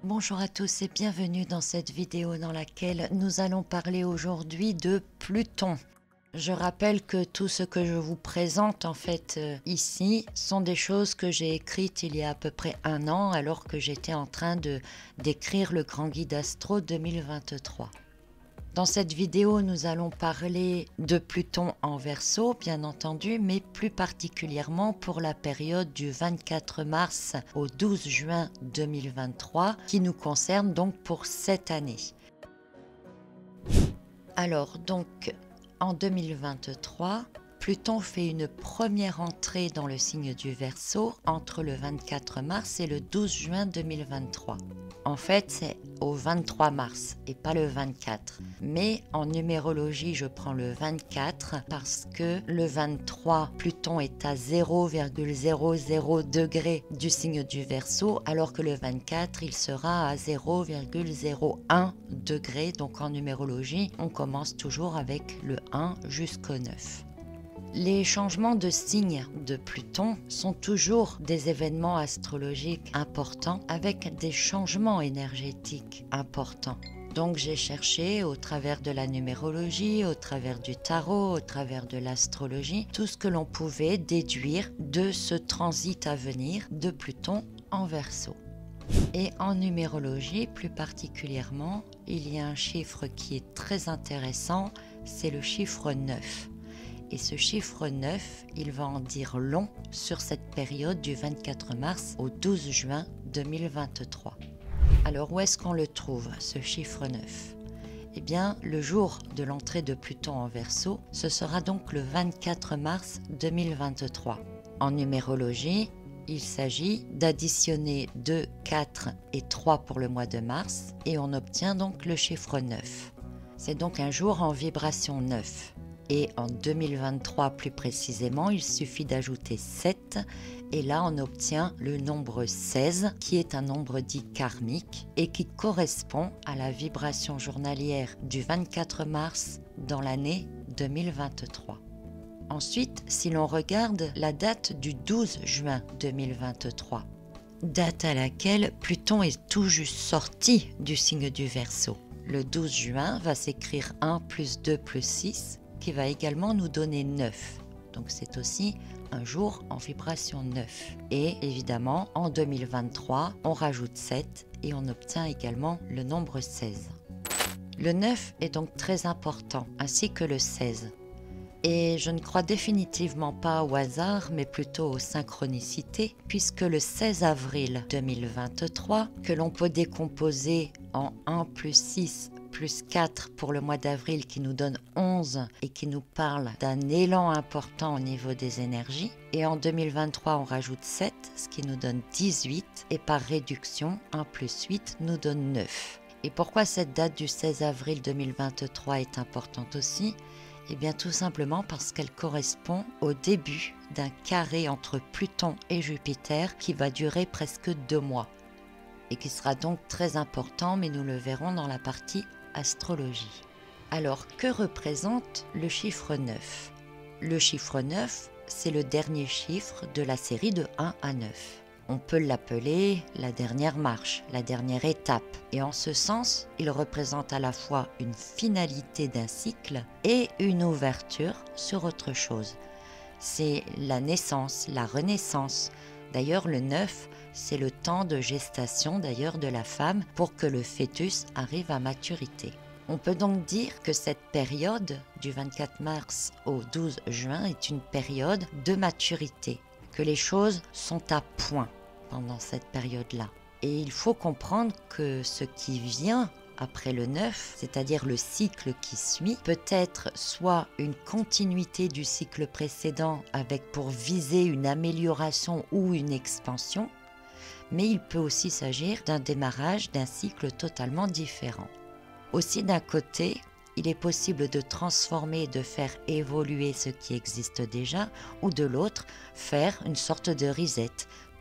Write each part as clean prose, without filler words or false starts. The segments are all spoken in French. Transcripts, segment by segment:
Bonjour à tous et bienvenue dans cette vidéo dans laquelle nous allons parler aujourd'hui de Pluton. Je rappelle que tout ce que je vous présente ici sont des choses que j'ai écrites il y a à peu près un an alors que j'étais en train d'écrire le Grand Guide Astro 2023. Dans cette vidéo, nous allons parler de Pluton en Verseau, bien entendu, mais plus particulièrement pour la période du 24 mars au 12 juin 2023, qui nous concerne donc pour cette année. Alors, donc, en 2023, Pluton fait une première entrée dans le signe du Verseau entre le 24 mars et le 12 juin 2023. En fait, c'est au 23 mars et pas le 24. Mais en numérologie, je prends le 24 parce que le 23, Pluton est à 0,00 degré du signe du Verseau, alors que le 24, il sera à 0,01 degré. Donc en numérologie, on commence toujours avec le 1 jusqu'au 9. Les changements de signe de Pluton sont toujours des événements astrologiques importants avec des changements énergétiques importants. Donc j'ai cherché au travers de la numérologie, au travers du tarot, au travers de l'astrologie, tout ce que l'on pouvait déduire de ce transit à venir de Pluton en Verseau. Et en numérologie, plus particulièrement, il y a un chiffre qui est très intéressant, c'est le chiffre 9. Et ce chiffre 9, il va en dire long sur cette période du 24 mars au 12 juin 2023. Alors où est-ce qu'on le trouve, ce chiffre 9 ? Eh bien, le jour de l'entrée de Pluton en Verseau, ce sera donc le 24 mars 2023. En numérologie, il s'agit d'additionner 2, 4 et 3 pour le mois de mars et on obtient donc le chiffre 9. C'est donc un jour en vibration 9. Et en 2023 plus précisément, il suffit d'ajouter 7 et là on obtient le nombre 16 qui est un nombre dit karmique et qui correspond à la vibration journalière du 24 mars dans l'année 2023. Ensuite, si l'on regarde la date du 12 juin 2023, date à laquelle Pluton est tout juste sorti du signe du Verseau. Le 12 juin va s'écrire 1 plus 2 plus 6 qui va également nous donner 9. Donc c'est aussi un jour en vibration 9. Et évidemment, en 2023, on rajoute 7 et on obtient également le nombre 16. Le 9 est donc très important, ainsi que le 16. Et je ne crois définitivement pas au hasard, mais plutôt aux synchronicités, puisque le 16 avril 2023, que l'on peut décomposer en 1 plus 6 plus 4 pour le mois d'avril qui nous donne 11 et qui nous parle d'un élan important au niveau des énergies. Et en 2023, on rajoute 7, ce qui nous donne 18 et par réduction, 1 plus 8 nous donne 9. Et pourquoi cette date du 16 avril 2023 est importante aussi ? Eh bien tout simplement parce qu'elle correspond au début d'un carré entre Pluton et Jupiter qui va durer presque 2 mois et qui sera donc très important, mais nous le verrons dans la partie astrologie. Alors, que représente le chiffre 9 ? Le chiffre 9, c'est le dernier chiffre de la série de 1 à 9. On peut l'appeler la dernière marche, la dernière étape. Et en ce sens, il représente à la fois une finalité d'un cycle et une ouverture sur autre chose. C'est la naissance, la renaissance. D'ailleurs, le 9, c'est le temps de gestation d'ailleurs de la femme pour que le fœtus arrive à maturité. On peut donc dire que cette période du 24 mars au 12 juin est une période de maturité, que les choses sont à point pendant cette période-là. Et il faut comprendre que ce qui vient après le 9, c'est-à-dire le cycle qui suit, peut être soit une continuité du cycle précédent avec pour viser une amélioration ou une expansion, mais il peut aussi s'agir d'un démarrage d'un cycle totalement différent. Aussi d'un côté, il est possible de transformer et de faire évoluer ce qui existe déjà, ou de l'autre, faire une sorte de reset,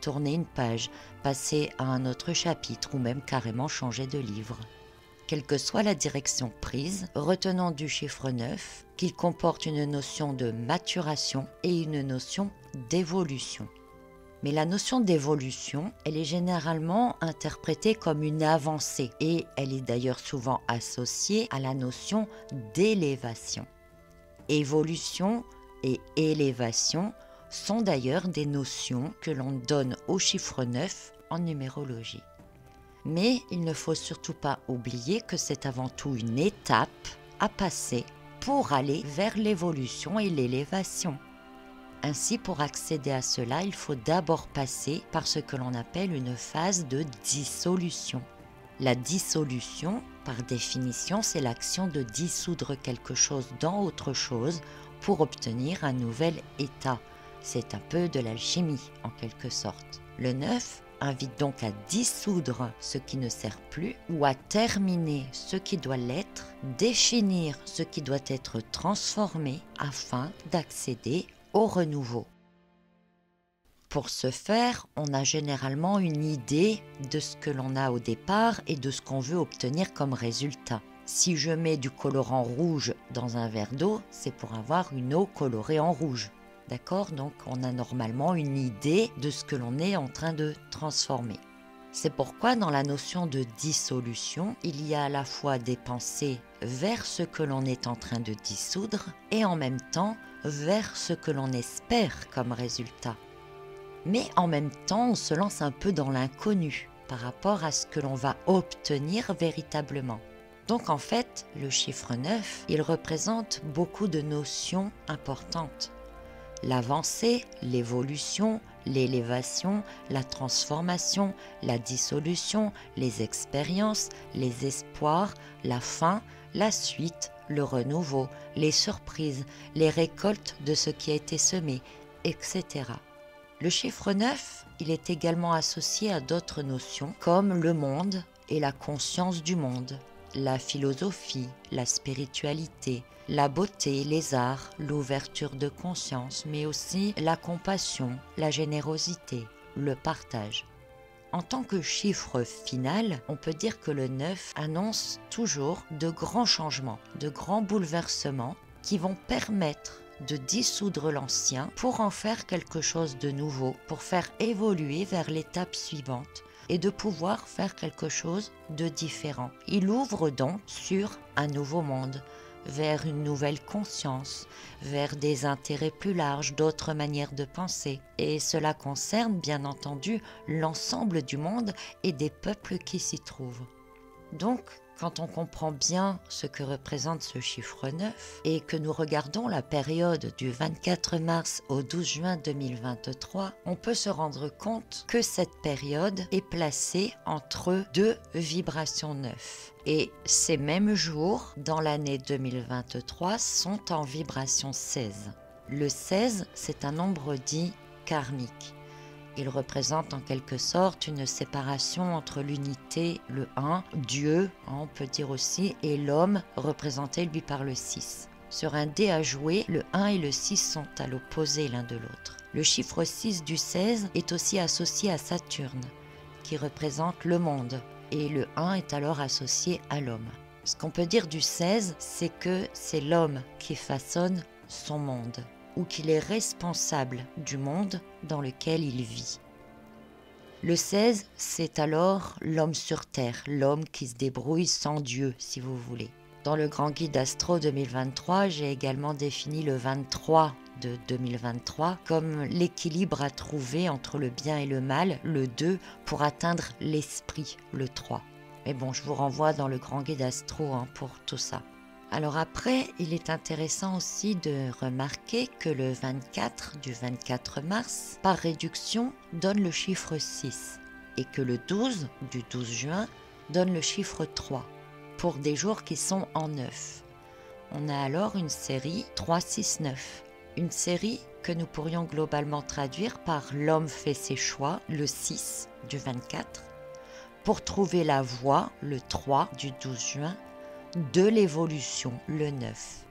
tourner une page, passer à un autre chapitre ou même carrément changer de livre. Quelle que soit la direction prise, retenons du chiffre 9 qu'il comporte une notion de maturation et une notion d'évolution. Mais la notion d'évolution, elle est généralement interprétée comme une avancée et elle est d'ailleurs souvent associée à la notion d'élévation. Évolution et élévation sont d'ailleurs des notions que l'on donne au chiffre 9 en numérologie. Mais il ne faut surtout pas oublier que c'est avant tout une étape à passer pour aller vers l'évolution et l'élévation. Ainsi, pour accéder à cela, il faut d'abord passer par ce que l'on appelle une phase de dissolution. La dissolution, par définition, c'est l'action de dissoudre quelque chose dans autre chose pour obtenir un nouvel état. C'est un peu de l'alchimie, en quelque sorte. Le 9 invite donc à dissoudre ce qui ne sert plus ou à terminer ce qui doit l'être, définir ce qui doit être transformé afin d'accéder au renouveau. Pour ce faire, on a généralement une idée de ce que l'on a au départ et de ce qu'on veut obtenir comme résultat. Si je mets du colorant rouge dans un verre d'eau, c'est pour avoir une eau colorée en rouge. D'accord? Donc on a normalement une idée de ce que l'on est en train de transformer. C'est pourquoi dans la notion de dissolution, il y a à la fois des pensées vers ce que l'on est en train de dissoudre et en même temps vers ce que l'on espère comme résultat. Mais en même temps, on se lance un peu dans l'inconnu par rapport à ce que l'on va obtenir véritablement. Donc en fait, le chiffre 9, il représente beaucoup de notions importantes. L'avancée, l'évolution, l'élévation, la transformation, la dissolution, les expériences, les espoirs, la fin, la suite, le renouveau, les surprises, les récoltes de ce qui a été semé, etc. Le chiffre 9, il est également associé à d'autres notions comme le monde et la conscience du monde, la philosophie, la spiritualité, la beauté, les arts, l'ouverture de conscience, mais aussi la compassion, la générosité, le partage. En tant que chiffre final, on peut dire que le 9 annonce toujours de grands changements, de grands bouleversements qui vont permettre de dissoudre l'ancien pour en faire quelque chose de nouveau, pour faire évoluer vers l'étape suivante et de pouvoir faire quelque chose de différent. Il ouvre donc sur un nouveau monde, vers une nouvelle conscience, vers des intérêts plus larges, d'autres manières de penser. Et cela concerne bien entendu l'ensemble du monde et des peuples qui s'y trouvent. Donc, quand on comprend bien ce que représente ce chiffre 9 et que nous regardons la période du 24 mars au 12 juin 2023, on peut se rendre compte que cette période est placée entre deux vibrations 9. Et ces mêmes jours, dans l'année 2023, sont en vibration 16. Le 16, c'est un nombre dit karmique. Il représente en quelque sorte une séparation entre l'unité, le 1, Dieu, on peut dire aussi, et l'homme, représenté lui par le 6. Sur un dé à jouer, le 1 et le 6 sont à l'opposé l'un de l'autre. Le chiffre 6 du 16 est aussi associé à Saturne, qui représente le monde, et le 1 est alors associé à l'homme. Ce qu'on peut dire du 16, c'est que c'est l'homme qui façonne son monde, ou qu'il est responsable du monde dans lequel il vit. Le 16, c'est alors l'homme sur Terre, l'homme qui se débrouille sans Dieu, si vous voulez. Dans le Grand Guide Astro 2023, j'ai également défini le 23 de 2023 comme l'équilibre à trouver entre le bien et le mal, le 2, pour atteindre l'esprit, le 3. Mais bon, je vous renvoie dans le Grand Guide Astro pour tout ça. Alors après, il est intéressant aussi de remarquer que le 24 du 24 mars, par réduction, donne le chiffre 6 et que le 12 du 12 juin donne le chiffre 3 pour des jours qui sont en 9. On a alors une série 3-6-9, une série que nous pourrions globalement traduire par l'homme fait ses choix, le 6 du 24, pour trouver la voie, le 3 du 12 juin, de l'évolution, le 9.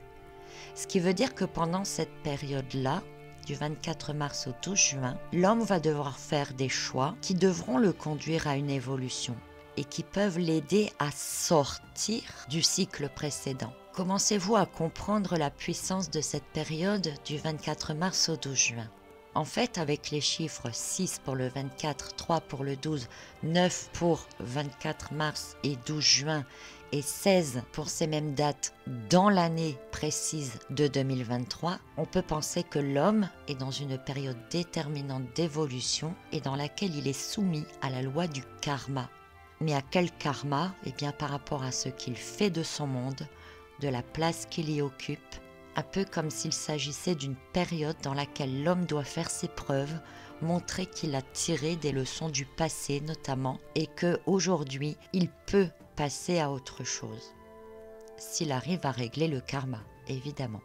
Ce qui veut dire que pendant cette période-là, du 24 mars au 12 juin, l'homme va devoir faire des choix qui devront le conduire à une évolution et qui peuvent l'aider à sortir du cycle précédent. Commencez-vous à comprendre la puissance de cette période du 24 mars au 12 juin? En fait, avec les chiffres 6 pour le 24, 3 pour le 12, 9 pour 24 mars et 12 juin et 16 pour ces mêmes dates dans l'année précise de 2023, on peut penser que l'homme est dans une période déterminante d'évolution et dans laquelle il est soumis à la loi du karma. Mais à quel karma? Eh bien par rapport à ce qu'il fait de son monde, de la place qu'il y occupe, un peu comme s'il s'agissait d'une période dans laquelle l'homme doit faire ses preuves, montrer qu'il a tiré des leçons du passé notamment, et qu'aujourd'hui, il peut passer à autre chose. S'il arrive à régler le karma, évidemment.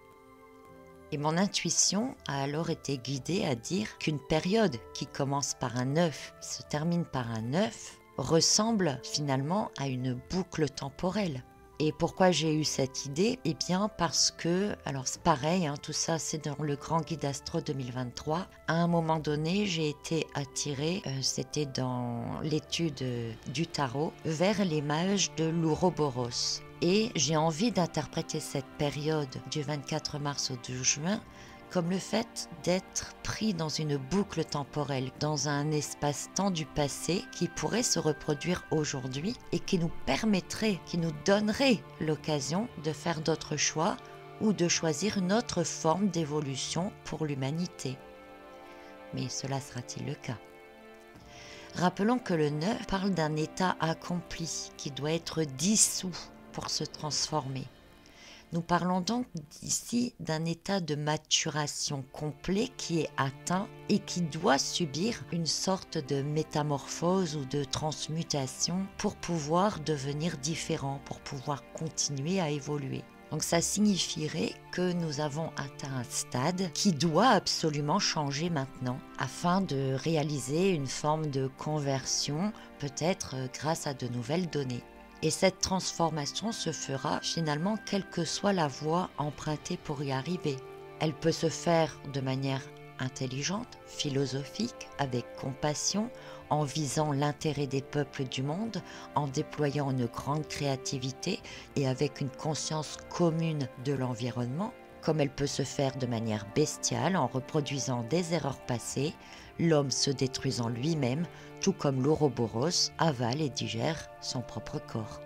Et mon intuition a alors été guidée à dire qu'une période qui commence par un 9, qui se termine par un 9, ressemble finalement à une boucle temporelle. Et pourquoi j'ai eu cette idée? Eh bien parce que, alors c'est pareil, tout ça c'est dans le Grand Guide Astro 2023, à un moment donné j'ai été attirée, c'était dans l'étude du tarot, vers l'image de l'Ouroboros. Et j'ai envie d'interpréter cette période du 24 mars au 12 juin comme le fait d'être pris dans une boucle temporelle, dans un espace-temps du passé qui pourrait se reproduire aujourd'hui et qui nous permettrait, qui nous donnerait l'occasion de faire d'autres choix ou de choisir une autre forme d'évolution pour l'humanité. Mais cela sera-t-il le cas? Rappelons que le 9 parle d'un état accompli qui doit être dissous pour se transformer. Nous parlons donc ici d'un état de maturation complet qui est atteint et qui doit subir une sorte de métamorphose ou de transmutation pour pouvoir devenir différent, pour pouvoir continuer à évoluer. Donc ça signifierait que nous avons atteint un stade qui doit absolument changer maintenant afin de réaliser une forme de conversion, peut-être grâce à de nouvelles données. Et cette transformation se fera finalement quelle que soit la voie empruntée pour y arriver. Elle peut se faire de manière intelligente, philosophique, avec compassion, en visant l'intérêt des peuples du monde, en déployant une grande créativité et avec une conscience commune de l'environnement, comme elle peut se faire de manière bestiale en reproduisant des erreurs passées, l'homme se détruisant lui-même, tout comme l'Ouroboros avale et digère son propre corps.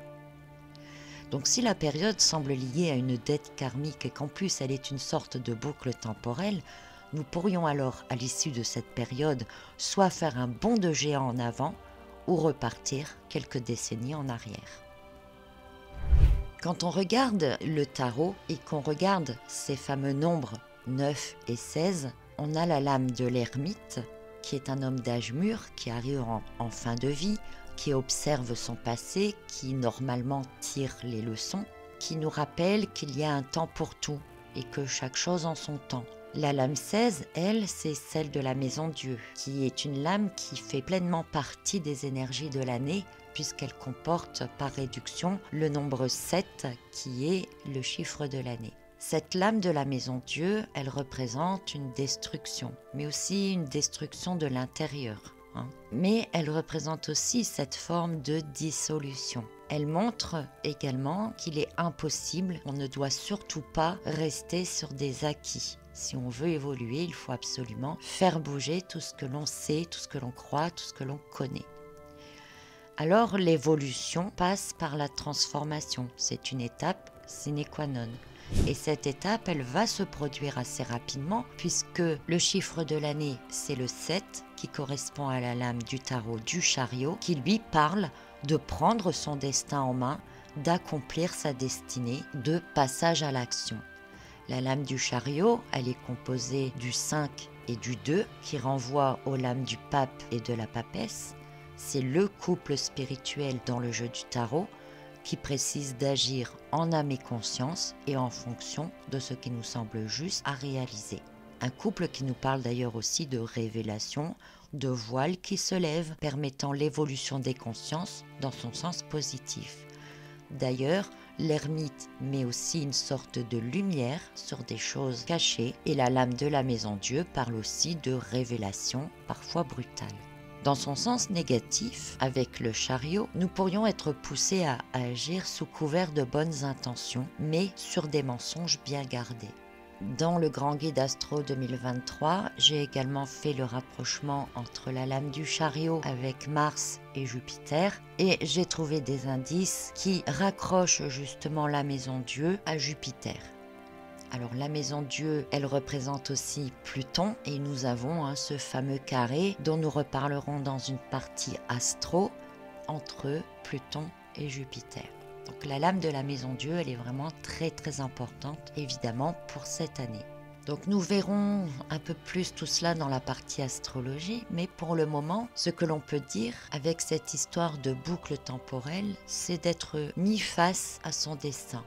Donc si la période semble liée à une dette karmique et qu'en plus elle est une sorte de boucle temporelle, nous pourrions alors, à l'issue de cette période, soit faire un bond de géant en avant ou repartir quelques décennies en arrière. Quand on regarde le tarot et qu'on regarde ces fameux nombres 9 et 16, on a la lame de l'ermite, qui est un homme d'âge mûr, qui arrive en fin de vie, qui observe son passé, qui normalement tire les leçons, qui nous rappelle qu'il y a un temps pour tout et que chaque chose en son temps. La lame 16, elle, c'est celle de la Maison Dieu, qui est une lame qui fait pleinement partie des énergies de l'année, puisqu'elle comporte par réduction le nombre 7, qui est le chiffre de l'année. Cette lame de la Maison Dieu, elle représente une destruction, mais aussi une destruction de l'intérieur. Mais elle représente aussi cette forme de dissolution. Elle montre également qu'il est impossible, on ne doit surtout pas rester sur des acquis. Si on veut évoluer, il faut absolument faire bouger tout ce que l'on sait, tout ce que l'on croit, tout ce que l'on connaît. Alors l'évolution passe par la transformation, c'est une étape sine qua non. Et cette étape, elle va se produire assez rapidement puisque le chiffre de l'année, c'est le 7 qui correspond à la lame du tarot du chariot qui lui parle de prendre son destin en main, d'accomplir sa destinée, de passage à l'action. La lame du chariot, elle est composée du 5 et du 2 qui renvoient aux lames du pape et de la papesse. C'est le couple spirituel dans le jeu du tarot qui précise d'agir en âme et conscience et en fonction de ce qui nous semble juste à réaliser. Un couple qui nous parle d'ailleurs aussi de révélation, de voile qui se lève, permettant l'évolution des consciences dans son sens positif. D'ailleurs, l'ermite met aussi une sorte de lumière sur des choses cachées et la lame de la Maison Dieu parle aussi de révélation, parfois brutale. Dans son sens négatif, avec le chariot, nous pourrions être poussés à agir sous couvert de bonnes intentions, mais sur des mensonges bien gardés. Dans le Grand Guide Astro 2023, j'ai également fait le rapprochement entre la lame du chariot avec Mars et Jupiter et j'ai trouvé des indices qui raccrochent justement la maison Dieu à Jupiter. Alors la maison Dieu, elle représente aussi Pluton et nous avons ce fameux carré dont nous reparlerons dans une partie astro entre Pluton et Jupiter. Donc la lame de la maison Dieu, elle est vraiment très très importante évidemment pour cette année. Donc nous verrons un peu plus tout cela dans la partie astrologie, mais pour le moment, ce que l'on peut dire avec cette histoire de boucle temporelle, c'est d'être mis face à son destin.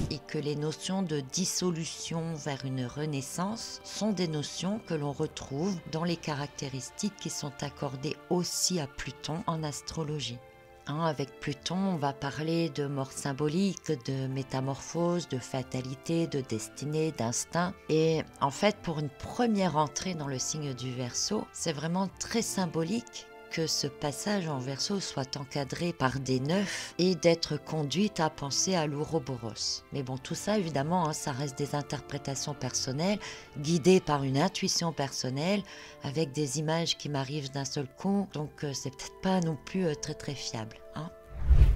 Et que les notions de dissolution vers une renaissance sont des notions que l'on retrouve dans les caractéristiques qui sont accordées aussi à Pluton en astrologie. Avec Pluton, on va parler de mort symbolique, de métamorphose, de fatalité, de destinée, d'instinct. Et en fait, pour une première entrée dans le signe du Verseau, c'est vraiment très symbolique que ce passage en Verseau soit encadré par des neufs et d'être conduite à penser à l'Ouroboros. Mais bon, tout ça, évidemment, ça reste des interprétations personnelles, guidées par une intuition personnelle, avec des images qui m'arrivent d'un seul coup, donc c'est peut-être pas non plus très très fiable.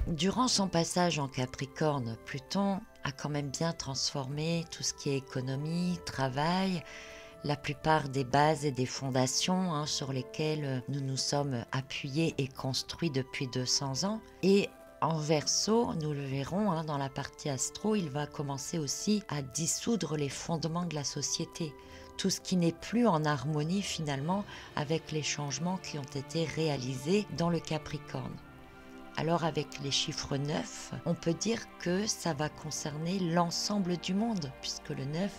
Durant son passage en Capricorne, Pluton a quand même bien transformé tout ce qui est économie, travail, la plupart des bases et des fondations sur lesquelles nous nous sommes appuyés et construits depuis 200 ans. Et en Verseau, nous le verrons dans la partie astro, il va commencer aussi à dissoudre les fondements de la société. Tout ce qui n'est plus en harmonie finalement avec les changements qui ont été réalisés dans le Capricorne. Alors avec les chiffres 9, on peut dire que ça va concerner l'ensemble du monde, puisque le 9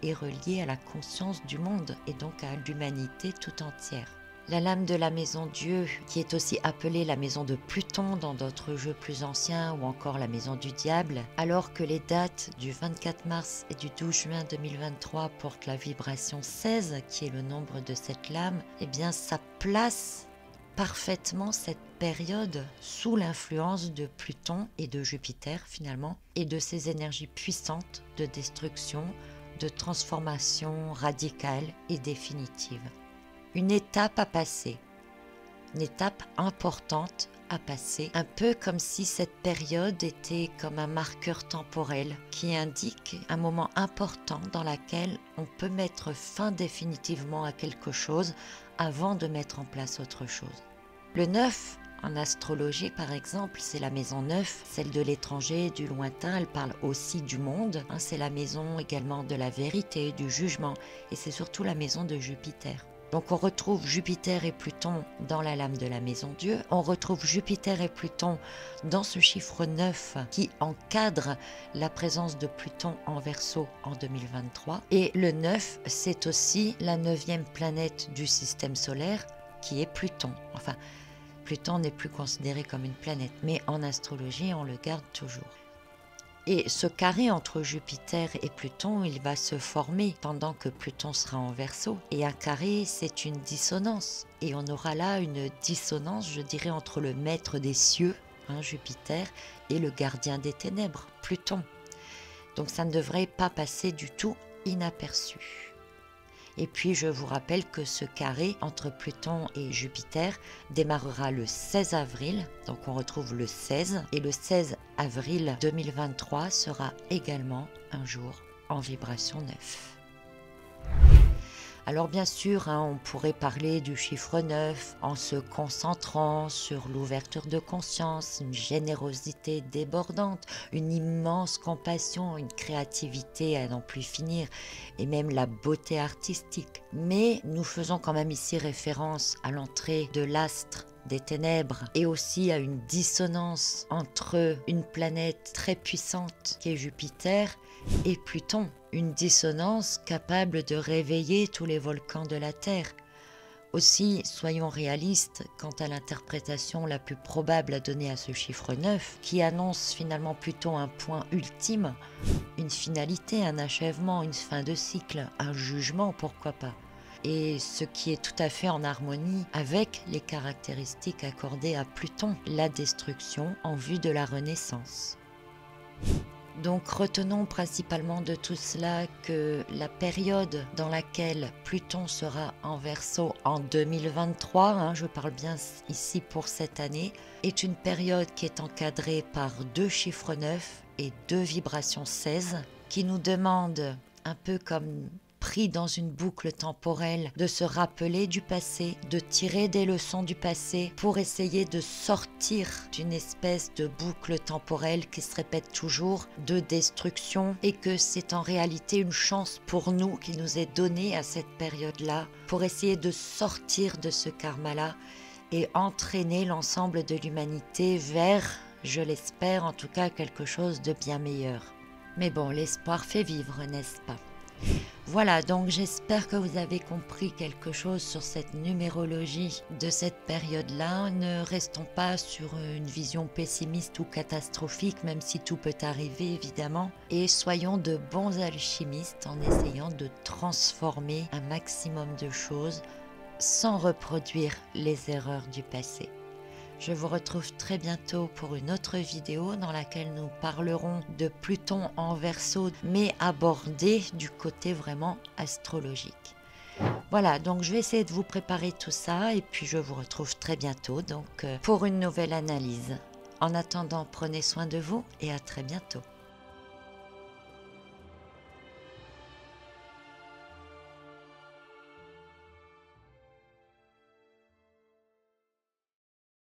est relié à la conscience du monde et donc à l'humanité tout entière. La lame de la maison Dieu, qui est aussi appelée la maison de Pluton dans d'autres jeux plus anciens ou encore la maison du diable, alors que les dates du 24 mars et du 12 juin 2023 portent la vibration 16, qui est le nombre de cette lame, eh bien ça place parfaitement cette période sous l'influence de Pluton et de Jupiter finalement, et de ces énergies puissantes de destruction, de transformation radicale et définitive. Une étape à passer, une étape importante à passer, un peu comme si cette période était comme un marqueur temporel qui indique un moment important dans lequel on peut mettre fin définitivement à quelque chose avant de mettre en place autre chose. Le 9, en astrologie par exemple, c'est la maison 9, celle de l'étranger, du lointain, elle parle aussi du monde, c'est la maison également de la vérité, du jugement, et c'est surtout la maison de Jupiter. Donc on retrouve Jupiter et Pluton dans la lame de la maison Dieu, on retrouve Jupiter et Pluton dans ce chiffre 9 qui encadre la présence de Pluton en Verseau en 2023. Et le 9, c'est aussi la 9e planète du système solaire qui est Pluton. Enfin, Pluton n'est plus considéré comme une planète, mais en astrologie, on le garde toujours. Et ce carré entre Jupiter et Pluton, il va se former pendant que Pluton sera en Verseau. Et un carré, c'est une dissonance. Et on aura là une dissonance, je dirais, entre le maître des cieux, Jupiter, et le gardien des ténèbres, Pluton. Donc ça ne devrait pas passer du tout inaperçu. Et puis je vous rappelle que ce carré entre Pluton et Jupiter démarrera le 16 avril, donc on retrouve le 16, et le 16 avril 2023 sera également un jour en vibration 9. Alors bien sûr, on pourrait parler du chiffre 9 en se concentrant sur l'ouverture de conscience, une générosité débordante, une immense compassion, une créativité à n'en plus finir et même la beauté artistique. Mais nous faisons quand même ici référence à l'entrée de l'astre des ténèbres et aussi à une dissonance entre une planète très puissante qui est Jupiter et Pluton, une dissonance capable de réveiller tous les volcans de la Terre. Aussi, soyons réalistes quant à l'interprétation la plus probable à donner à ce chiffre 9, qui annonce finalement plutôt un point ultime, une finalité, un achèvement, une fin de cycle, un jugement, pourquoi pas. Et ce qui est tout à fait en harmonie avec les caractéristiques accordées à Pluton, la destruction en vue de la renaissance. Donc retenons principalement de tout cela que la période dans laquelle Pluton sera en Verseau en 2023, je parle bien ici pour cette année, est une période qui est encadrée par 2 chiffres 9 et 2 vibrations 16 qui nous demandent, un peu comme pris dans une boucle temporelle, de se rappeler du passé, de tirer des leçons du passé pour essayer de sortir d'une espèce de boucle temporelle qui se répète toujours, de destruction, et que c'est en réalité une chance pour nous qui nous est donnée à cette période-là pour essayer de sortir de ce karma-là et entraîner l'ensemble de l'humanité vers, je l'espère en tout cas, quelque chose de bien meilleur. Mais bon, l'espoir fait vivre, n'est-ce pas ? Voilà, donc j'espère que vous avez compris quelque chose sur cette numérologie de cette période-là. Ne restons pas sur une vision pessimiste ou catastrophique, même si tout peut arriver évidemment. Et soyons de bons alchimistes en essayant de transformer un maximum de choses sans reproduire les erreurs du passé. Je vous retrouve très bientôt pour une autre vidéo dans laquelle nous parlerons de Pluton en Verseau, mais abordé du côté vraiment astrologique. Voilà, donc je vais essayer de vous préparer tout ça et puis je vous retrouve très bientôt pour une nouvelle analyse. En attendant, prenez soin de vous et à très bientôt.